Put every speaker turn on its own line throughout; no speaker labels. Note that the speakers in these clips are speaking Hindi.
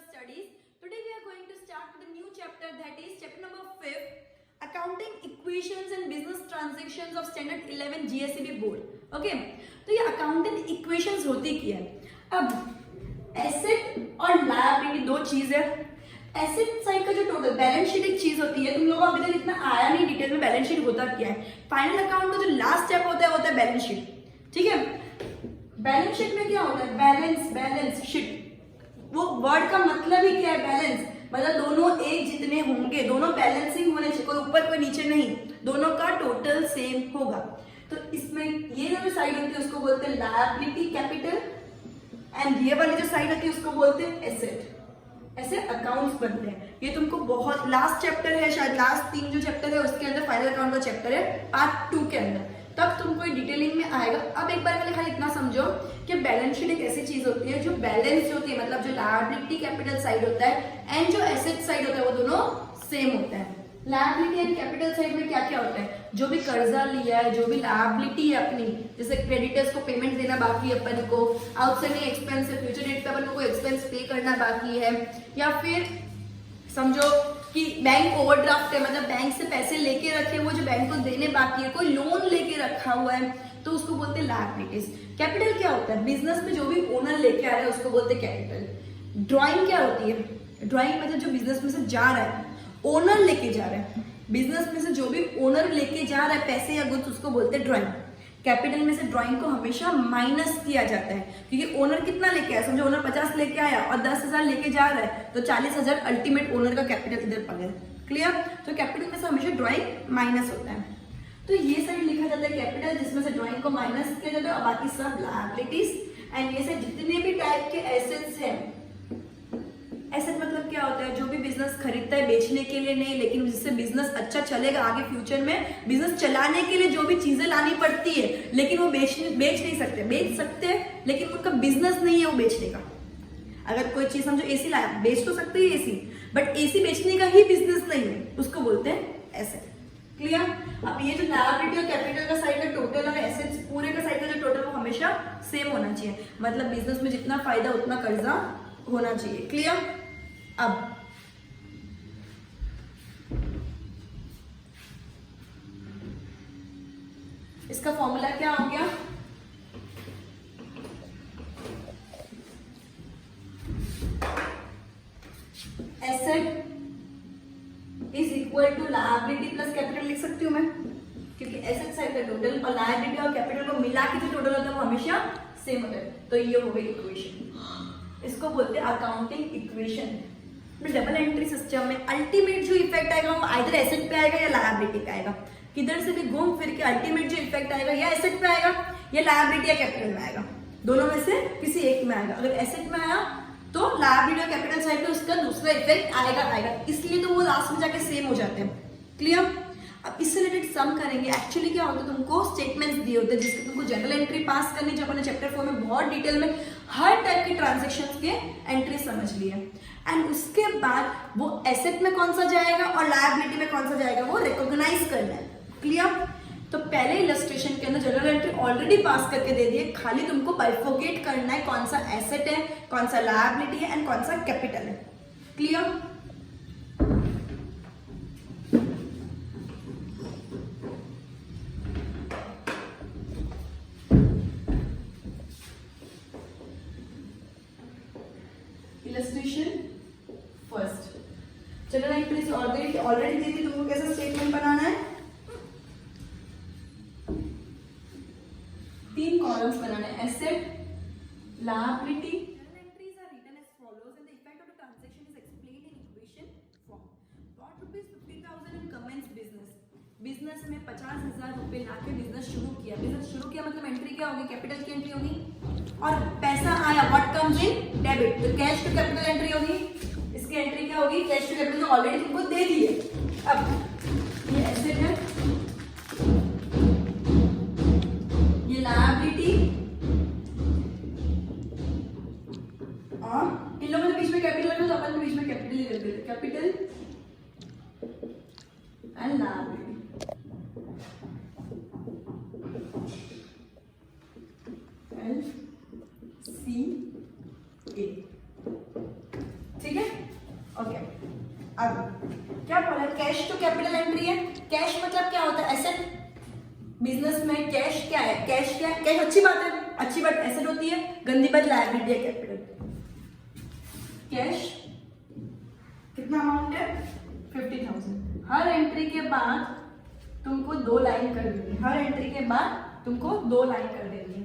your studies. Today we are going to start with a new chapter, that is chapter number 5, Accounting Equations and Business Transactions of Standard 11 GSEB Board. Okay, तो ये अकाउंटिंग इक्वेशंस होती क्या है? अब एसेट और लायबिलिटी दो चीज है. एसेट साइड का जो टोटल बैलेंस शीट एक चीज होती है, तुम लोगों को अभी तक इतना आया नहीं डिटेल में बैलेंस शीट होता क्या है. फाइनल अकाउंट का जो लास्ट स्टेप होता है बैलेंस शीट. ठीक है, बैलेंस शीट में क्या होता है? बैलेंस शीट, वो वर्ड का मतलब ही क्या है? बैलेंस, मतलब दोनों एक जितने होंगे, दोनों बैलेंसिंग होने चाहिए, कोई ऊपर कोई नीचे नहीं, दोनों का टोटल सेम होगा. तो इसमें ये जो साइड होती है उसको बोलते हैं लायबिलिटी कैपिटल, एंड ये वाली जो साइड होती है उसको बोलते हैं एसेट. ऐसे अकाउंट्स बनते हैं. ये तुमको बहुत लास्ट चैप्टर है, शायद लास्ट 3 जो चैप्टर है उसके अंदर फाइनल अकाउंट का चैप्टर है पार्ट 2 के अंदर, तब तुमको डिटेलिंग में आएगा. अब एक बार खाली इतना समझो कि बैलेंस शीट एक ऐसी चीज होती है जो बैलेंस होती है, मतलब जो लायबिलिटी कैपिटल साइड होता है एंड जो एसेट साइड होता है वो दोनों सेम होता है. लायबिलिटी एंड कैपिटल साइड में क्या क्या होता है? जो भी कर्जा लिया है, जो भी लायबिलिटी है अपनी, जैसे क्रेडिटर्स को पेमेंट देना बाकी है अपन को, आउटस्टैंडिंग एक्सपेंस है, फ्यूचर डेट पे अपन को कोई एक्सपेंस पे करना बाकी है, या फिर समझो कि बैंक ओवरड्राफ्ट है, मतलब बैंक से पैसे लेके रखे, वो जो बैंक को देने बाकी है, कोई लोन लेके रखा हुआ है, तो उसको बोलते हैं लायबिलिटीज. कैपिटल क्या होता है? बिजनेस में जो भी ओनर लेके आ रहा है उसको बोलते हैं कैपिटल. ड्राइंग क्या होती है? ड्राइंग मतलब जो बिजनेस में से जा रहा है, ओनर लेके जा रहा है, बिजनेस में से जो भी ओनर लेके जा रहा है पैसे या गुड्स, उसको बोलते हैं ड्राइंग. कैपिटल में से ड्राइंग को हमेशा माइनस किया जाता है, क्योंकि ओनर कितना लेके आया, समझो ओनर 50 लेके आया और 10,000 लेके जा रहा है, तो 40,000 अल्टीमेट ओनर का कैपिटल इधर पड़ गया. क्लियर? तो कैपिटल में से हमेशा ड्राइंग माइनस होता है. तो ये साइड लिखा जाता है कैपिटल, जिसमें से ड्राइंग को माइनस किया जाता है, और बाकी सब लायबिलिटीज. एंड ये से जितने भी टाइप के एसेट्स हैं, एसेट मतलब क्या होता है? जो भी बिजनेस खरीदता है बेचने के लिए नहीं, लेकिन जिससे बिजनेस अच्छा चलेगा आगे फ्यूचर में, बिजनेस चलाने के लिए जो भी चीजें लानी पड़ती है, लेकिन वो बेच नहीं सकते. बेच सकते हैं लेकिन उनका बिजनेस नहीं है वो बेचने का. अगर कोई चीज समझो एसी लाया, बेच तो सकते हैं एसी, बट एसी बेचने का ही बिजनेस नहीं है, उसको बोलते हैं एसेट. क्लियर? अब ये जो लायबिलिटी और कैपिटल का साइड का टोटल और एसेट्स पूरे का साइड का जो टोटल वो हमेशा सेम होना चाहिए, मतलब बिजनेस में जितना फायदा उतना कर्जा होना चाहिए. क्लियर? अब इसका फॉर्मूला क्या हो गया? Asset is equal to liability plus capital लिख सकती हूँ मैं, क्योंकि एसेट साइड का टोटल और लायबिलिटी और कैपिटल को मिला के जो टोटल होता है वो हमेशा सेम होता है. तो ये हो गई इक्वेशन. इसको बोलते हैं accounting equation. Double entry system में अल्टीमेट जो इफेक्ट आएगा वो आइदर एसेट पे आएगा या लायबिलिटी पे आएगा. किधर से भी घूम फिर के अल्टीमेट जो इफेक्ट आएगा या एसेट पे आएगा या लायबिलिटी या कैपिटल में आएगा. दोनों में से किसी एक में आएगा. अगर एसेट में आया तो लायबिलिटी और कैपिटल साइड पे उसका दूसरा इफेक्ट आएगा. इसलिए तो वो लास्ट में जाके सेम हो जाते हैं. क्लियर? अब इससे रिलेटेड सम करेंगे. एक्चुअली क्या होता है, तुमको स्टेटमेंट्स दिए होते हैं जिसके तुमको जनरल एंट्री पास करनी, जो अपने चैप्टर 4 में बहुत डिटेल में हर टाइप के ट्रांजेक्शन्स के एंट्री समझ लिए. एंड उसके बाद वो एसेट में कौन सा जाएगा और लायबिलिटी में कौन सा जाएगा वो रिकॉग्नाइज करना है. क्लियर? तो पहले इलस्ट्रेशन के अंदर जनरल एंट्री ऑलरेडी पास करके दे दिए, खाली तुमको बाइफोकेट करना है कौन सा एसेट है, कौन सा लायबिलिटी है एंड कौन सा कैपिटल है. Clear? Illustration first, general entries already दी थी, तुमको कैसा स्टेटमेंट बनाना है? 3 कॉलम्स बनाने हैं. Asset, liability. Journal entries are written as follows and the effect of the transaction is explained in equation form. Bought rupees 50,000 and commenced business. Business में 50,000 रुपए लाके बिजनेस शुरू किया. बिजनेस शुरू किया मतलब एंट्री क्या होगी? कैपिटल की एंट्री होगी. और पैसा आया, व्हाट कम्स इन? डेबिट. तो कैश टू कैपिटल एंट्री होगी. इसकी एंट्री क्या होगी? कैश टू कैपिटल ऑलरेडी तुमको दे दी है. अब ये एसेट है, ये लायबिलिटी, और इन लोगों के बीच में कैपिटल रखो तो अपन के बीच में कैपिटल ही रख देते. Capital and liability. LCA. ठीक है? कैश टू कैपिटल एंट्री है। कैश मतलब क्या होता है? एसेट। बिजनेस में कैश क्या है? कैश क्या है? कैश अच्छी बात है, अच्छी बात एसेट होती है, गंदी बात लायबिलिटी है कैपिटल। कैश कितना अमाउंट है? 50,000। हर एंट्री के बाद तुमको 2 लाइन कर देनी, हर एंट्री के बाद तुमको 2 लाइन कर देनी।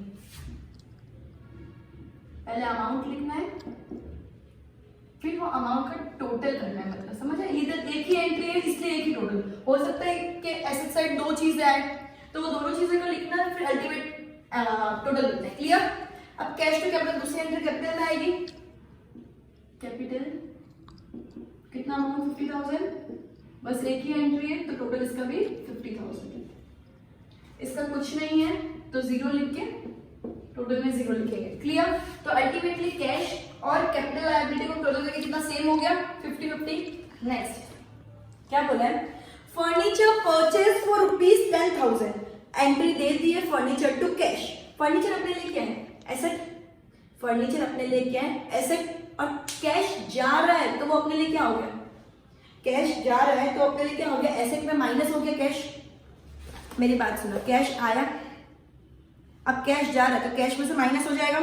पहले अमाउंट लिखना है, फिर वो अमाउंट का टोटल करना है। मतलब समझ आए? इधर एक ही एंट्री है इसलिए एक ही टोटल। हो सकता है कि एसेट साइड 2 चीजें आए तो वो दोनों चीजें को लिखना है, फिर अल्टीमेट टोटल लिखना है। क्लियर? अब कैश टू कैपिटल दूसरी एंट्री कैपिटल में आएगी। कैपिटल कितना अमाउंट? 50,000। बस एक ही एंट्री है तो टोटल इसका भी 50,000। इसका कुछ नहीं है तो 0 लिख के टोटल में 0 लिखेंगे। क्लियर? तो अल्टीमेटली कैश और कैपिटल लायबिलिटी को टोटल करके कितना सेम हो गया? 50-50। नेक्स्ट क्या बोला है? Furniture purchase for ₹10,000। एंट्री दे दी है फर्नीचर टू कैश। फर्नीचर अपने लिए क्या है? एसेट। फर्नीचर अपने लिए क्या है? एसेट। और कैश जा रहा है तो वो अपने लिए क्या हो गया? कैश जा रहा है तो अपने लिए क्या हो गया? एसेट में माइनस हो गया कैश। मेरी बात सुनो, कैश आया, अब कैश जा रहा है तो कैश में से माइनस हो जाएगा।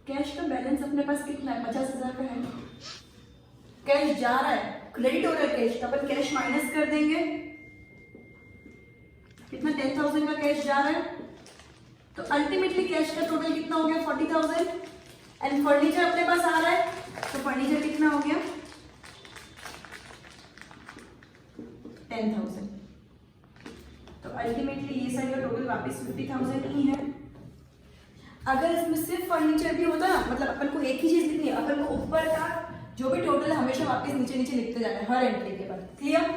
कैश का बैलेंस अपने पास कितना है? 50,000 का है। कैश जा रहा है, क्रेडिट हो रहा है कैश, तो अपन कैश माइनस कर देंगे। कितना? 10,000 का कैश जा रहा है तो अल्टीमेटली कैश का टोटल कितना हो गया? 40,000। एंड फर्नीचर अपने पास आ रहा है तो फर्नीचर कितना हो गया? 10,000। तो अल्टीमेटली ये साइड का टोटल वापस 50,000 ही है। अगर इसमें सिर्फ फर्नीचर भी होता ना, मतलब अपन को एक ही चीज लिखनी है, अपन को ऊपर का जो भी टोटल है हमेशा वापस नीचे नीचे लिखते जाना है हर एंट्री के बाद। क्लियर?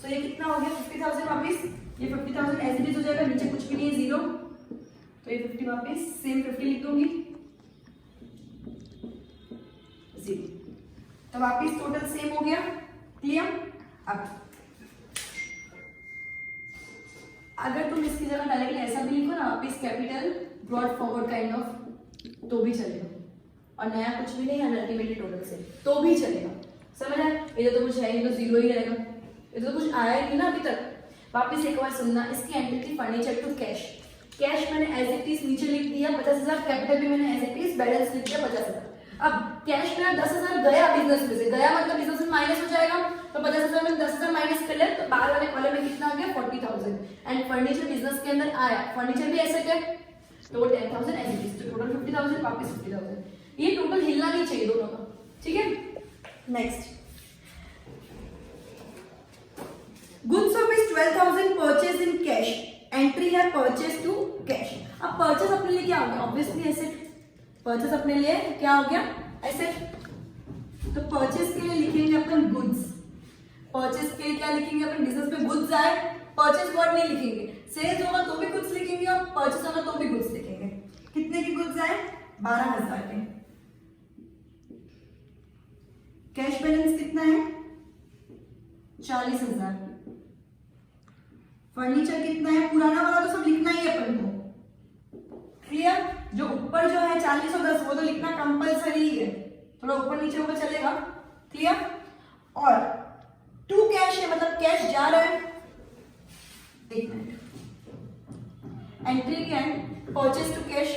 सो ये कितना हो गया? 50,000 वापस। ये 50,000 एज इट इज हो जाएगा, नीचे कुछ भी नहीं है, 0। तो ये 50 वापस सेम 50 लिख दूंगी, 0। तो वापस टोटल सेम हो गया। क्लियर? अब अगर तुम इसकी जगह डायरेक्टली ऐसा भी लिखो ना, वापस capital brought forward kind of, तो भी चलेगा। और नया कुछ भी नहीं है अल्टीमेटली टोटल से, तो भी चलेगा। समझ आया? इधर तो कुछ है ही, तो 0 ही रहेगा। इधर तो कुछ आया ही ना अभी तक। वापस एक बार सुनना, इसकी एंट्री थी फर्नीचर टू कैश। कैश मैंने एज इट इज नीचे लिख दिया 50,000, कैपिटल भी मैंने एज इट इज बैलेंस लिख दिया 50,000। अब कैश में 10,000 गया बिजनेस में से, गया मतलब बिजनेस में माइनस हो जाएगा। तो 50,000 में 10,000 माइनस कर ले तो बाहर वाले कॉलम में कितना आ गया? 40,000। एंड फर्नीचर बिजनेस के अंदर आया, फर्नीचर भी एसेट है तो 10,000 एज इट इज, तो टोटल 50,000 वापस 50,000। ये टोटल हिलना नहीं चाहिए दोनों का। ठीक है? Next, goods rupees 12,000 purchase in cash. Entry है परचेज टू कैश। अब परचेज अपने लिए क्या हो गया? Obviously asset. परचेज अपने लिए क्या हो गया? एसेट। तो परचेज के लिए लिखेंगे अपन गुड्स। परचेज के लिए क्या लिखेंगे अपन? बिजनेस में गुड्स आए, परचेज वर्ड नहीं लिखेंगे। सेल्स होगा तो भी गुड्स लिखेंगे और परचेज होगा तो भी गुड्स लिखेंगे। कितने की गुड्स आए? 12,000 के। कैश बैलेंस कितना है? 40,000। फर्नीचर कितना है? पुराना वाला तो सब लिखना ही है अपन को। क्लियर? जो ऊपर जो है 40 और 10 वो तो लिखना कंपलसरी है, थोड़ा ऊपर नीचे होगा चलेगा। क्लियर? और टू कैश है मतलब कैश जा रहा है। एक मिनट, एंट्री क्या है? Purchase to cash.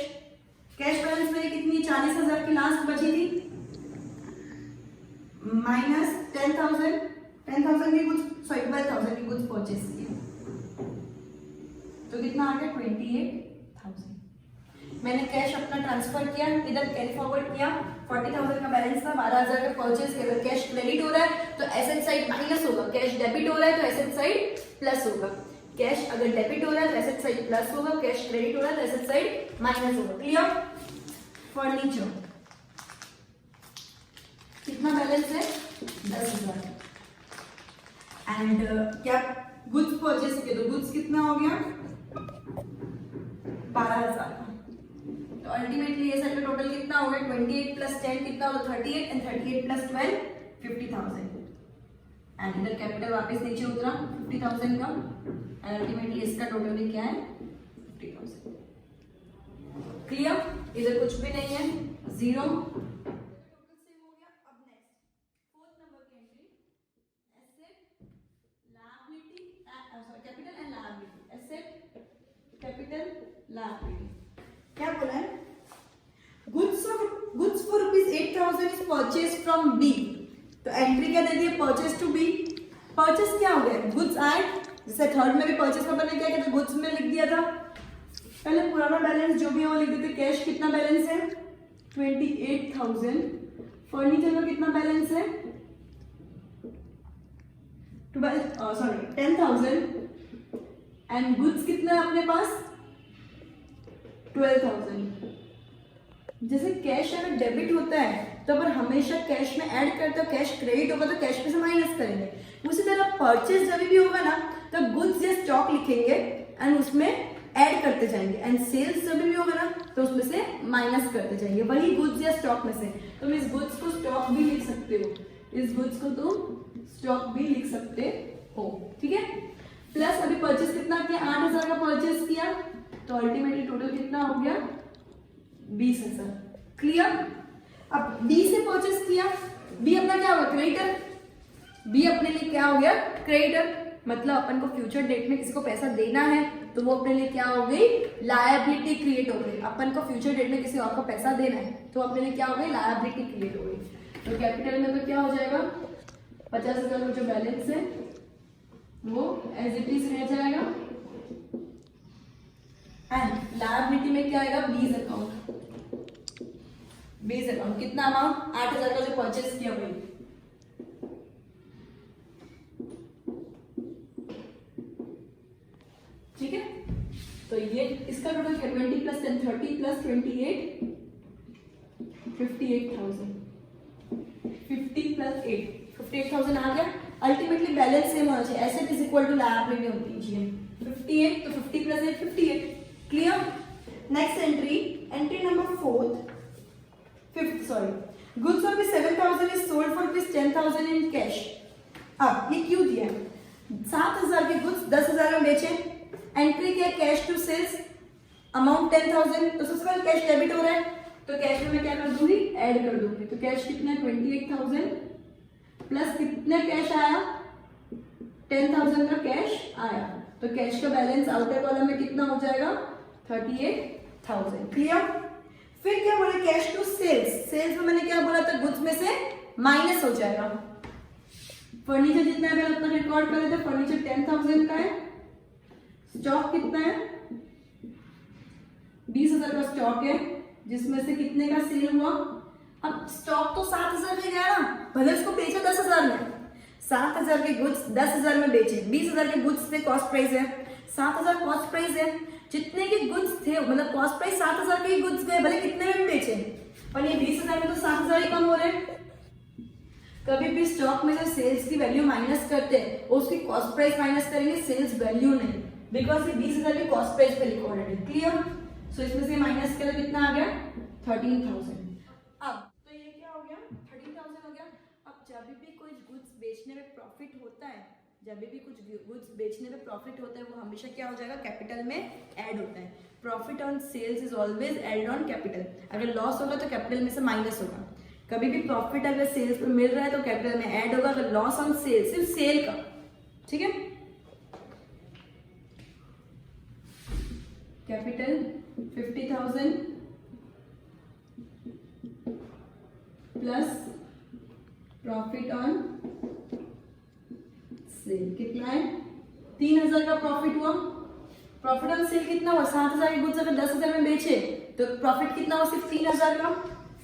Cash balance में कितनी? 40,000 की लास्ट बची थी, माइनस 10,000 की गुड्स, सॉरी 12,000 की गुड्स परचेज की, तो कितना आ गया? 28,000। मैंने कैश अपना ट्रांसफर किया, इधर कैरी फॉरवर्ड किया, 40,000 का बैलेंस था, 12,000 का परचेज किया। अगर कैश क्रेडिट हो रहा है तो एसेट साइड माइनस होगा, कैश डेबिट हो रहा है तो एसेट साइड प्लस होगा। कैश अगर डेबिट हो रहा है तो एसेट साइड प्लस होगा, कैश क्रेडिट हो रहा है तो एसेट साइड माइनस होगा। क्लियर? फर्नीचर कितना बैलेंस है? 10,000। एंड क्या गुड्स परचेज किए तो गुड्स कितना हो गया? 12,000। तो अल्टीमेटली ये साइड का टोटल कितना हो गया? 28 प्लस 10 कितना होगा? 38 एंड 38 प्लस 12 50,000। एंड इधर कैपिटल वापस नीचे उतरा 50,000 का, एंड अल्टीमेटली इसका टोटल भी क्या है? 50,000। क्लियर? इधर कुछ भी नहीं है, 0। टोटल सेम हो गया। अब नेक्स्ट लायबिलिटी। क्या बोला है? Goods for ₹8,000 is purchase from B. तो एंट्री क्या दे दी है? Purchase to be. परचेज क्या हो गया? गुड्स आए, जैसे थर्ड में भी परचेज का मैंने क्या किया था? गुड्स में लिख दिया था। पहले पुराना बैलेंस जो भी है वो लिख देते। कैश कितना बैलेंस है? 28,000। फर्नीचर का कितना बैलेंस है? 10,000। एंड गुड्स कितना है अपने पास? 12,000। जैसे कैश अगर डेबिट होता है तो अपन हमेशा कैश में ऐड करते हो, कैश क्रेडिट होगा तो कैश में से माइनस करेंगे। उसी तरह परचेज जब भी होगा ना तो गुड्स या स्टॉक लिखेंगे एंड उसमें ऐड करते जाएंगे, एंड सेल्स जब भी होगा ना तो उसमें से माइनस करते जाएंगे, वही गुड्स या स्टॉक में से। तुम इस गुड्स को स्टॉक भी लिख सकते हो, इस गुड्स को तुम स्टॉक भी लिख सकते हो, ठीक है। प्लस अभी परचेज कितना किया? 8,000 का परचेज किया, तो अल्टीमेटली टोटल कितना हो गया? 20,000। क्लियर? अब बी से परचेज किया, बी अपना क्या होगा? क्रेडिटर। बी अपने लिए क्या हो गया? क्रेडिटर। मतलब अपन को फ्यूचर डेट में किसी को पैसा देना है तो वो अपने लिए क्या हो गई? लायबिलिटी क्रिएट हो गई। अपन को फ्यूचर डेट में किसी और को पैसा देना है तो अपने लिए क्या हो गई? लायबिलिटी क्रिएट हो गई। तो कैपिटल में तो क्या हो जाएगा? 50,000 का जो बैलेंस है वो एज इट इज रह जाएगा। एंड लायबिलिटी में क्या आएगा? बीज अकाउंट। बीज अकाउंट कितना अमाउंट? 8,000 का जो परचेज किया वही। ठीक है, तो ये इसका टोटल क्या? 20 + 10 30 + 28 58,000। 50 + 8 58,000 आ गया। अल्टीमेटली बैलेंस सेम होना चाहिए, asset is equal to liability होती चाहिए। 58 तो 50 + 8 58। Clear? Next entry number 5th goods of 7,000 is sold for ₹10,000 in cash. अब ये क्यों दिया है? 7,000 के गुड्स 10,000 में बेचे, एंट्री क्या? कैश टू सेल्स, अमाउंट 10,000, तो सबसे पहले कैश डेबिट हो रहा है तो कैश में मैं क्या कर दूंगी? ऐड कर दूंगी। तो कैश कितना है? 28,000 प्लस कितना कैश आया? 10,000 का कैश आया, तो कैश का बैलेंस आउटर कॉलम में कितना हो जाएगा? 38,000। क्लियर? फिर क्या बोला? Cash to sales. सेल्स में मैंने क्या बोला था? गुड्स में से माइनस हो जाएगा। फर्नीचर जितना है उतना रिकॉर्ड कर देते। फर्नीचर 10,000 का है। स्टॉक कितना है? 20,000 का स्टॉक है, जिसमें से कितने का सेल हुआ? अब स्टॉक तो 7,000 में गया ना, भले उसको बेचा 10,000 में। 7,000 के गुड्स 10,000 में बेचे, 20,000 के गुड्स पे कॉस्ट प्राइस है, 7,000 कॉस्ट प्राइस है। जितने के गुड्स थे मतलब कॉस्ट प्राइस 7,000 के ही गुड्स गए, भले कितने में बेचे, पर ये 20,000 में तो 7,000 ही कम हो रहे। कभी भी स्टॉक में जो सेल्स की वैल्यू माइनस करते हैं उसकी कॉस्ट प्राइस माइनस करेंगे, सेल्स वैल्यू नहीं, बिकॉज ये 20,000 की कॉस्ट प्राइस पे रिकॉर्डेड है। क्लियर? सो इसमें से माइनस करें कितना आ गया? 13,000। अब तो ये क्या हो गया? 13,000 हो गया। अब जब भी कोई गुड्स बेचने में प्रॉफिट होता है, जब भी कुछ गुड्स बेचने में प्रॉफिट होता है वो हमेशा क्या हो जाएगा? कैपिटल में ऐड होता है। Profit on sales is always add on capital. अगर लॉस होगा तो कैपिटल में से माइनस होगा। कभी भी प्रॉफिट अगर सेल्स पे मिल रहा है तो कैपिटल में ऐड होगा। अगर लॉस ऑन सेल, सिर्फ सेल का, ठीक है, capital 50,000 plus profit on sale कितना है? 3,000 का प्रॉफिट हुआ। प्रॉफिट ऑन सेल कितना हुआ? 7,000 के गुड्स अगर 10,000 में बेचे तो प्रॉफिट कितना हुआ? सिर्फ 3,000 का,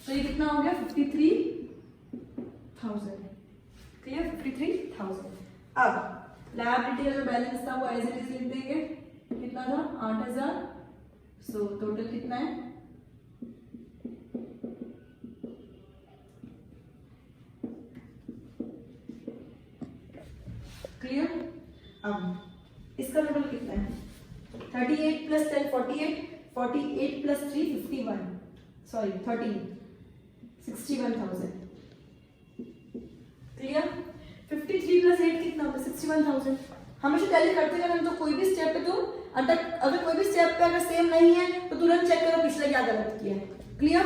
तो ये कितना हो गया? 53,000। क्लियर? 53,000। अब लायबिलिटी का जो बैलेंस था वो एज इट इज लिख देंगे। कितना था? 8,000। सो टोटल कितना है? क्लियर? अब इसका टोटल कितना है? 38 + 10 48, 48 + 3 51, सॉरी 13 61,000। क्लियर? 53 + 8 कितना होगा? 61,000। हमेशा टैली करते रहना, तो कोई भी स्टेप पे तुम अगर कोई भी स्टेप पे अगर सेम नहीं है तो तुरंत चेक करो पिछले क्या गलत किया है। क्लियर?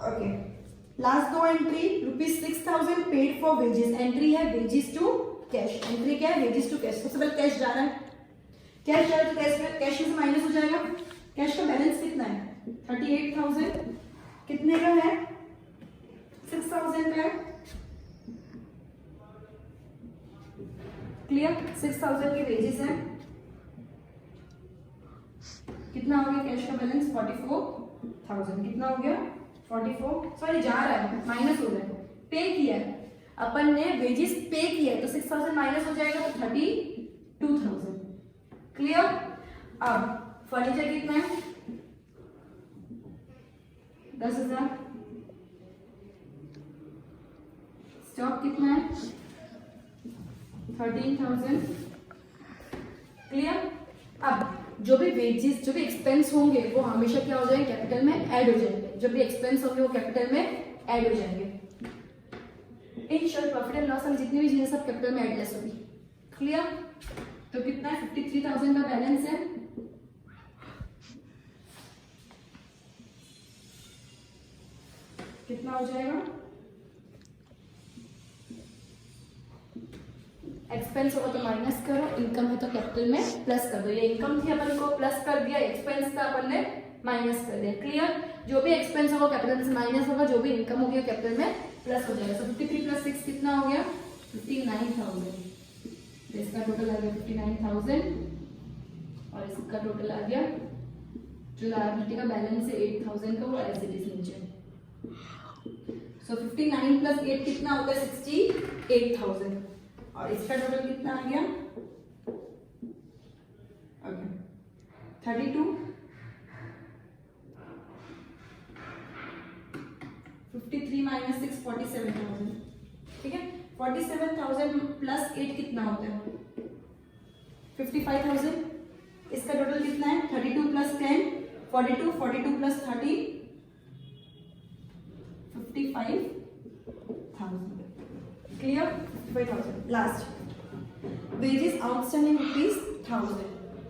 ओके, लास्ट दो entry ₹6,000 paid for wages. Entry है वेजेस टू कैश। एंट्री क्या है? Wages to cash. सबसे पहले कैश जा रहा है, कैश है तो कैश से माइनस हो जाएगा। कैश का बैलेंस कितना है 38,000, कितने का है 6,000 का है, क्लियर। 6,000 की वेजेस है, कितना हो गया कैश का बैलेंस 44,000, कितना हो गया 44, सॉरी जा रहा है माइनस हो रहा है, पे किया है अपन ने, वेजेस पे किया है तो 6,000 माइनस हो जाएगा तो 32,000, क्लियर। अब फर्नीचर कितना है 10,000, स्टॉक कितना है 13,000, क्लियर। अब जो भी वेजेस जो भी एक्सपेंस होंगे वो हमेशा क्या हो जाएंगे कैपिटल में ऐड हो जाएंगे, जो भी एक्सपेंस होंगे वो कैपिटल में ऐड हो जाएंगे। In short profit and loss में जितनी भी चीजें सब कैपिटल में एडलेस होगी, क्लियर। तो कितना है 53,000 का बैलेंस है, कितना हो जाएगा, एक्सपेंस होगा तो माइनस करो, इनकम है तो कैपिटल में प्लस कर दो। ये इनकम थी अपन को प्लस कर दिया, एक्सपेंस था अपन ने माइनस कर दिया, क्लियर। जो भी एक्सपेंस होगा कैपिटल से माइनस होगा, जो भी इनकम होगी कैपिटल में प्लस हो जाएगा। सो 53 प्लस 6 कितना हो गया 59,000, इसका टोटल आ गया 59,000 और इसका टोटल आ गया जो लायबिलिटी का बैलेंस है 8,000 का, वो एज इट इज नीचे। सो 59 प्लस 8 कितना होता है 68,000 और इसका टोटल कितना आ गया 32, 53 माइनस 6 47,000, ठीक है। 47,000 प्लस 8 कितना होता है 55,000, इसका टोटल कितना है 32 plus 10 42, 42 plus 30 55,000, clear. 55,000 last wages outstanding ₹1,000।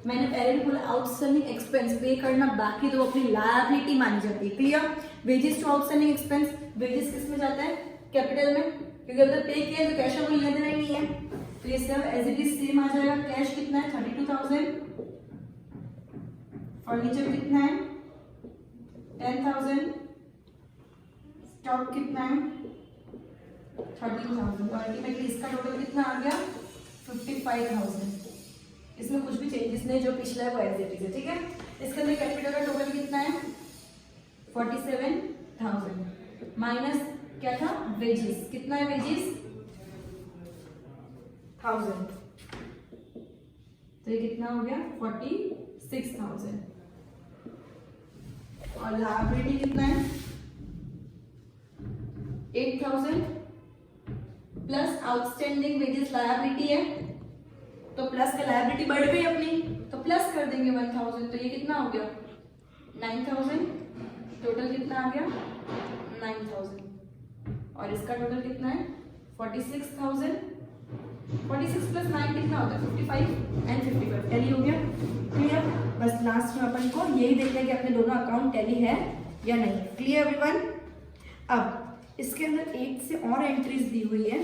मैंने पहले भी बोला आउटस्टैंडिंग एक्सपेंस पे करना बाकी तो अपनी लायबिलिटी मानी जाती है, clear. Wages to outstanding expense, wages किस में जाता है कैपिटल में, क्योंकि अगर पे किया है तो कैश को लेना देना ही नहीं है, तो ये सब एज इट इज सेम आ जाएगा। कैश कितना है 32,000, फर्नीचर कितना है 10,000, स्टॉक कितना है 13,000, और अल्टीमेटली इसका टोटल कितना आ गया 55,000। इसमें कुछ भी चेंजेस नहीं, जो पिछला है वो एज इट इज है, ठीक है। इसके अंदर कैपिटल का टोटल कितना है 47,000 माइनस क्या था वेजेस, कितना है वेजेस 1000, तो ये कितना हो गया 46,000 और लायबिलिटी कितना है 8,000 प्लस आउटस्टैंडिंग वेजेस लायबिलिटी है तो प्लस का लायबिलिटी बढ़ गई अपनी तो प्लस कर देंगे 1,000, तो ये कितना हो गया 9,000, टोटल कितना आ गया 9,000 और इसका टोटल कितना है 46,000। 46 प्लस 9 कितना होता है 55 एंड 55 टैली हो गया, क्लियर। बस लास्ट में अपन को यही देखना है कि अपने दोनों अकाउंट टैली है या नहीं, क्लियर एवरीवन। अब इसके अंदर एक से और एंट्रीज दी हुई है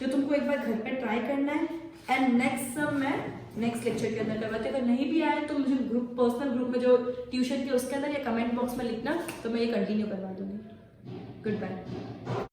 जो तुमको एक बार घर पे ट्राई करना है एंड नेक्स्ट सब मैं नेक्स्ट लेक्चर के अंदर करवाती हूँ। अगर नहीं भी आए तो मुझे ग्रुप पर्सनल ग्रुप में जो ट्यूशन के उसके अंदर या कमेंट बॉक्स में लिखना, तो मैं ये कंटिन्यू करवा दूंगी। Good bye.